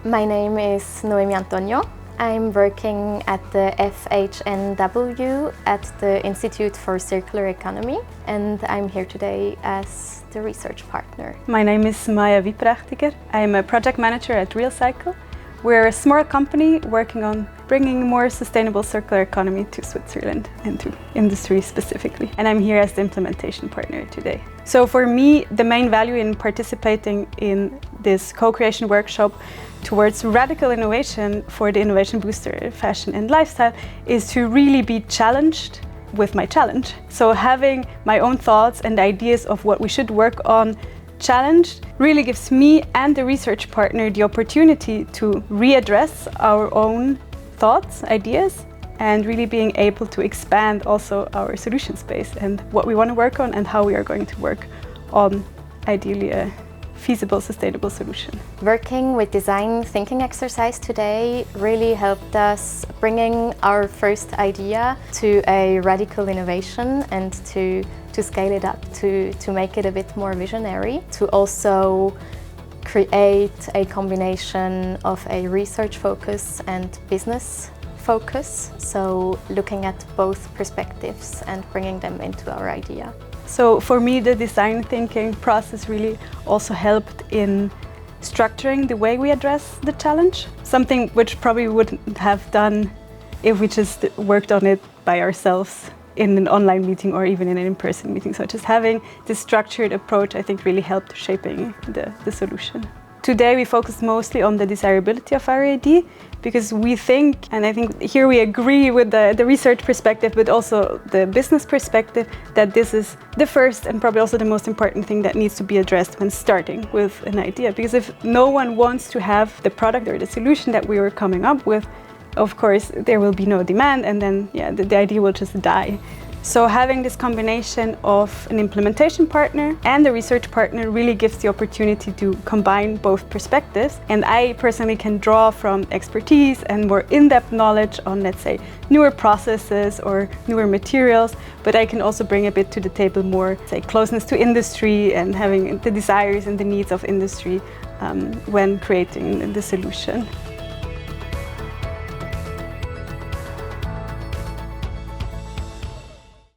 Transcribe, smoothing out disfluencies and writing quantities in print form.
My name is Noemi Antonio. I'm working at the FHNW at the Institute for Circular Economy, and I'm here today as the research partner. My name is Maya Wieprachtiger. I'm a project manager at Real Cycle. We're a small company working on bringing more sustainable circular economy to Switzerland and to industry specifically. And I'm here as the implementation partner today. So for me, the main value in participating in this co-creation workshop towards radical innovation for the innovation booster fashion and lifestyle is to really be challenged with my challenge. So having my own thoughts and ideas of what we should work on challenged really gives me and the research partner the opportunity to readdress our own thoughts, ideas, and really being able to expand also our solution space and what we want to work on and how we are going to work on ideally a feasible, sustainable solution. Working with design thinking exercise today really helped us bringing our first idea to a radical innovation and to scale it up, to make it a bit more visionary, to also create a combination of a research focus and business focus. So looking at both perspectives and bringing them into our idea. So for me, the design thinking process really also helped in structuring the way we address the challenge. Something which probably wouldn't have done if we just worked on it by ourselves in an online meeting or even in an in-person meeting. So just having this structured approach, I think, really helped shaping the solution. Today we focus mostly on the desirability of our idea because we think, and I think here we agree with the research perspective, but also the business perspective, that this is the first and probably also the most important thing that needs to be addressed when starting with an idea. Because if no one wants to have the product or the solution that we were coming up with, of course, there will be no demand, and then the idea will just die. So having this combination of an implementation partner and a research partner really gives the opportunity to combine both perspectives. And I personally can draw from expertise and more in-depth knowledge on, let's say, newer processes or newer materials, but I can also bring a bit to the table more, say, closeness to industry and having the desires and the needs of industry when creating the solution.